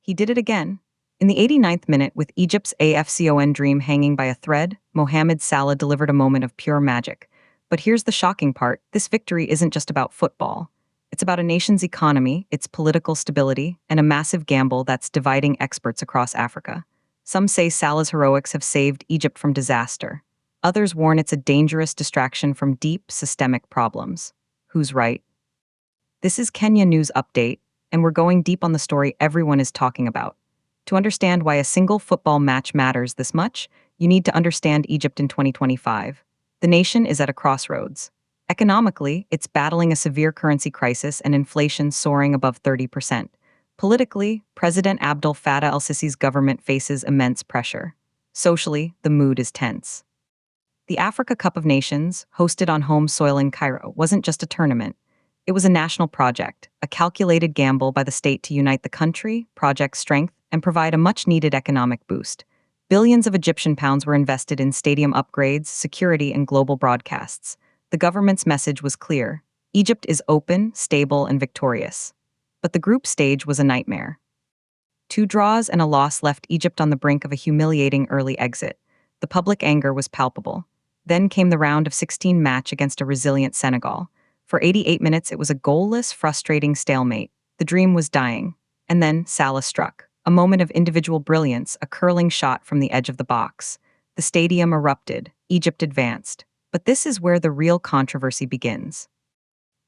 He did it again. In the 89th minute, with Egypt's AFCON dream hanging by a thread, Mohamed Salah delivered a moment of pure magic. But here's the shocking part: this victory isn't just about football. It's about a nation's economy, its political stability, and a massive gamble that's dividing experts across Africa. Some say Salah's heroics have saved Egypt from disaster. Others warn it's a dangerous distraction from deep, systemic problems. Who's right? This is Kenya News Update, and we're going deep on the story everyone is talking about. To understand why a single football match matters this much, you need to understand Egypt in 2025. The nation is at a crossroads. Economically, it's battling a severe currency crisis and inflation soaring above 30%. Politically, President Abdel Fattah el-Sisi's government faces immense pressure. Socially, the mood is tense. The Africa Cup of Nations, hosted on home soil in Cairo, wasn't just a tournament. It was a national project, a calculated gamble by the state to unite the country, project strength, and provide a much-needed economic boost. Billions of Egyptian pounds were invested in stadium upgrades, security, and global broadcasts. The government's message was clear: Egypt is open, stable, and victorious. But the group stage was a nightmare. 2 draws and a loss left Egypt on the brink of a humiliating early exit. The public anger was palpable. Then came the round of 16 match against a resilient Senegal. For 88 minutes, it was a goalless, frustrating stalemate. The dream was dying. And then Salah struck. A moment of individual brilliance, a curling shot from the edge of the box. The stadium erupted. Egypt advanced. But this is where the real controversy begins.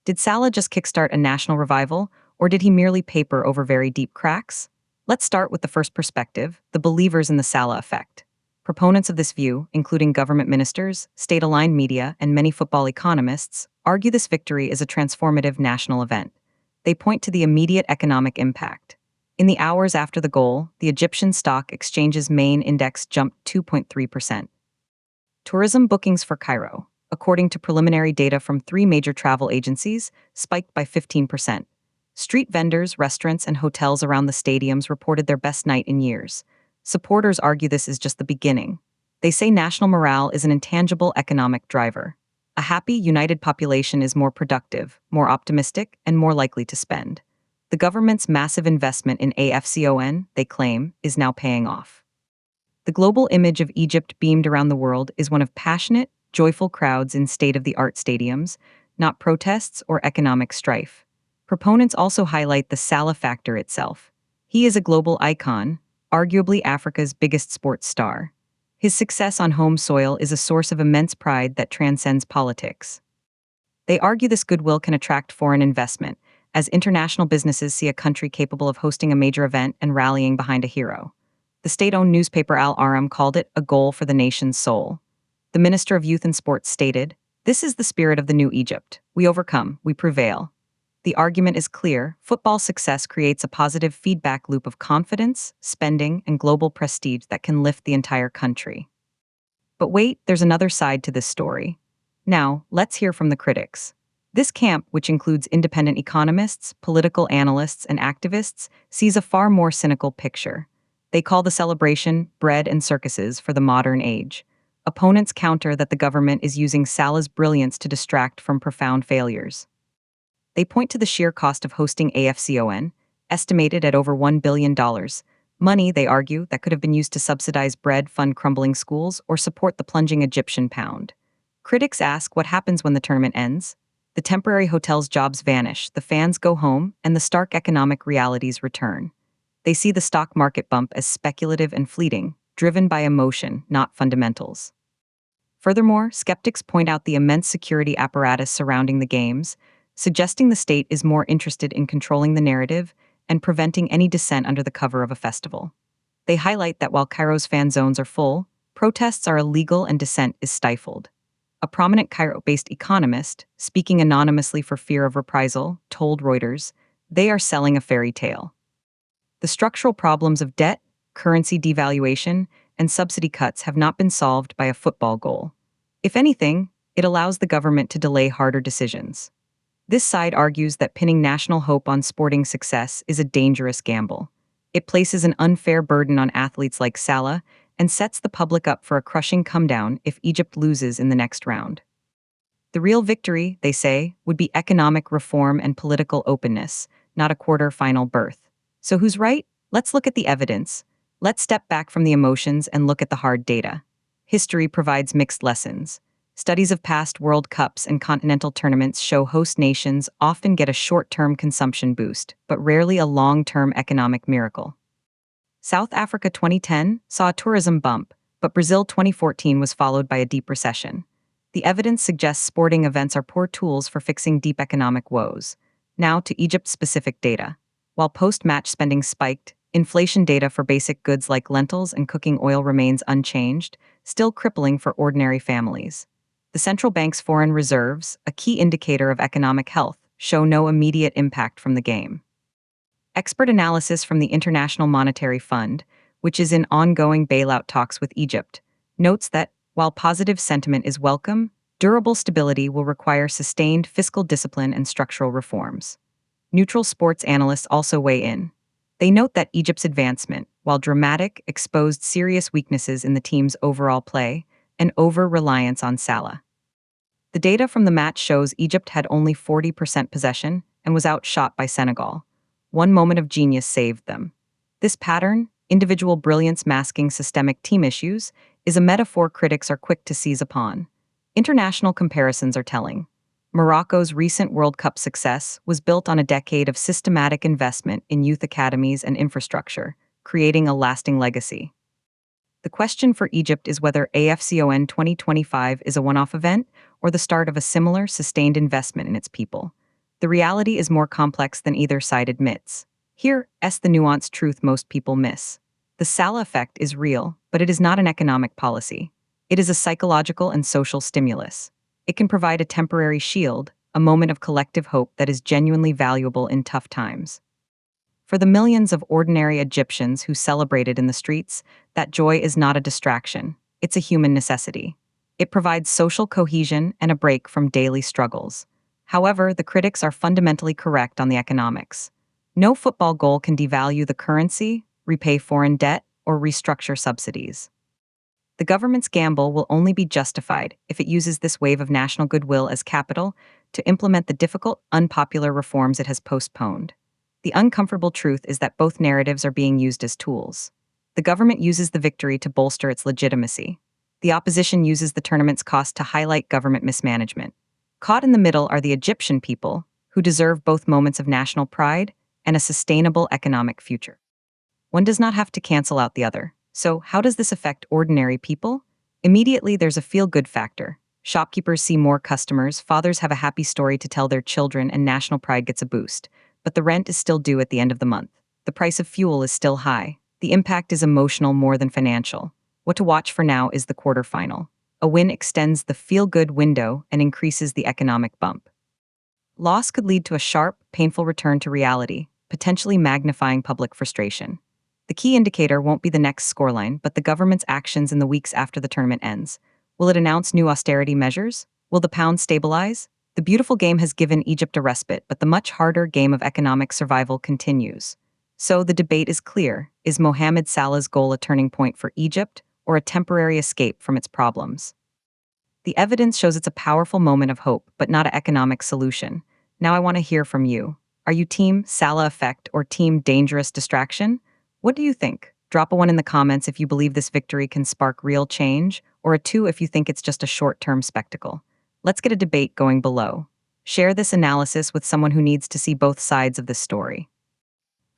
Did Salah just kickstart a national revival, or did he merely paper over very deep cracks? Let's start with the first perspective, the believers in the Salah effect. Proponents of this view, including government ministers, state-aligned media, and many football economists, argue this victory is a transformative national event. They point to the immediate economic impact. In the hours after the goal, the Egyptian stock exchange's main index jumped 2.3%. Tourism bookings for Cairo, according to preliminary data from 3 major travel agencies, spiked by 15%. Street vendors, restaurants, and hotels around the stadiums reported their best night in years. Supporters argue this is just the beginning. They say national morale is an intangible economic driver. A happy, united population is more productive, more optimistic, and more likely to spend. The government's massive investment in AFCON, they claim, is now paying off. The global image of Egypt beamed around the world is one of passionate, joyful crowds in state-of-the-art stadiums, not protests or economic strife. Proponents also highlight the Salah factor itself. He is a global icon, arguably Africa's biggest sports star. His success on home soil is a source of immense pride that transcends politics. They argue this goodwill can attract foreign investment, as international businesses see a country capable of hosting a major event and rallying behind a hero. The state-owned newspaper Al Aram called it a goal for the nation's soul. The Minister of Youth and Sports stated, "This is the spirit of the new Egypt. We overcome, we prevail." The argument is clear: football success creates a positive feedback loop of confidence, spending, and global prestige that can lift the entire country. But wait, there's another side to this story. Now, let's hear from the critics. This camp, which includes independent economists, political analysts, and activists, sees a far more cynical picture. They call the celebration bread and circuses for the modern age. Opponents counter that the government is using Salah's brilliance to distract from profound failures. They point to the sheer cost of hosting AFCON, estimated at over $1 billion. Money, they argue, that could have been used to subsidize bread, fund crumbling schools, or support the plunging Egyptian pound. Critics ask what happens when the tournament ends. The temporary hotel's jobs vanish, the fans go home, and the stark economic realities return. They see the stock market bump as speculative and fleeting, driven by emotion, not fundamentals. Furthermore, skeptics point out the immense security apparatus surrounding the games, suggesting the state is more interested in controlling the narrative and preventing any dissent under the cover of a festival. They highlight that while Cairo's fan zones are full, protests are illegal and dissent is stifled. A prominent Cairo-based economist, speaking anonymously for fear of reprisal, told Reuters, "They are selling a fairy tale." The structural problems of debt, currency devaluation, and subsidy cuts have not been solved by a football goal. If anything, it allows the government to delay harder decisions. This side argues that pinning national hope on sporting success is a dangerous gamble. It places an unfair burden on athletes like Salah and sets the public up for a crushing comedown if Egypt loses in the next round. The real victory, they say, would be economic reform and political openness, not a quarter-final berth. So who's right? Let's look at the evidence. Let's step back from the emotions and look at the hard data. History provides mixed lessons. Studies of past World Cups and continental tournaments show host nations often get a short-term consumption boost, but rarely a long-term economic miracle. South Africa 2010 saw a tourism bump, but Brazil 2014 was followed by a deep recession. The evidence suggests sporting events are poor tools for fixing deep economic woes. Now to Egypt-specific data. While post-match spending spiked, inflation data for basic goods like lentils and cooking oil remains unchanged, still crippling for ordinary families. The central bank's foreign reserves, a key indicator of economic health, show no immediate impact from the game. Expert analysis from the International Monetary Fund, which is in ongoing bailout talks with Egypt, notes that, while positive sentiment is welcome, durable stability will require sustained fiscal discipline and structural reforms. Neutral sports analysts also weigh in. They note that Egypt's advancement, while dramatic, exposed serious weaknesses in the team's overall play and over-reliance on Salah. The data from the match shows Egypt had only 40% possession and was outshot by Senegal. One moment of genius saved them. This pattern, individual brilliance masking systemic team issues, is a metaphor critics are quick to seize upon. International comparisons are telling. Morocco's recent World Cup success was built on a decade of systematic investment in youth academies and infrastructure, creating a lasting legacy. The question for Egypt is whether AFCON 2025 is a one-off event or the start of a similar, sustained investment in its people. The reality is more complex than either side admits. Here's the nuanced truth most people miss. The Salah effect is real, but it is not an economic policy. It is a psychological and social stimulus. It can provide a temporary shield, a moment of collective hope that is genuinely valuable in tough times. For the millions of ordinary Egyptians who celebrated in the streets, that joy is not a distraction. It's a human necessity. It provides social cohesion and a break from daily struggles. However, the critics are fundamentally correct on the economics. No football goal can devalue the currency, repay foreign debt, or restructure subsidies. The government's gamble will only be justified if it uses this wave of national goodwill as capital to implement the difficult, unpopular reforms it has postponed. The uncomfortable truth is that both narratives are being used as tools. The government uses the victory to bolster its legitimacy. The opposition uses the tournament's cost to highlight government mismanagement. Caught in the middle are the Egyptian people, who deserve both moments of national pride and a sustainable economic future. One does not have to cancel out the other. So, how does this affect ordinary people? Immediately, there's a feel-good factor. Shopkeepers see more customers, fathers have a happy story to tell their children, and national pride gets a boost. But the rent is still due at the end of the month. The price of fuel is still high. The impact is emotional more than financial. What to watch for now is the quarterfinal. A win extends the feel-good window and increases the economic bump. Loss could lead to a sharp, painful return to reality, potentially magnifying public frustration. The key indicator won't be the next scoreline, but the government's actions in the weeks after the tournament ends. Will it announce new austerity measures? Will the pound stabilize? The beautiful game has given Egypt a respite, but the much harder game of economic survival continues. So the debate is clear. Is Mohamed Salah's goal a turning point for Egypt or a temporary escape from its problems? The evidence shows it's a powerful moment of hope, but not an economic solution. Now I want to hear from you. Are you team Salah effect or team dangerous distraction? What do you think? Drop a 1 in the comments if you believe this victory can spark real change, or a 2 if you think it's just a short-term spectacle. Let's get a debate going below. Share this analysis with someone who needs to see both sides of this story.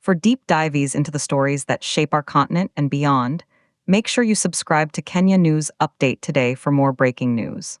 For deep dives into the stories that shape our continent and beyond, make sure you subscribe to Kenya News Update today for more breaking news.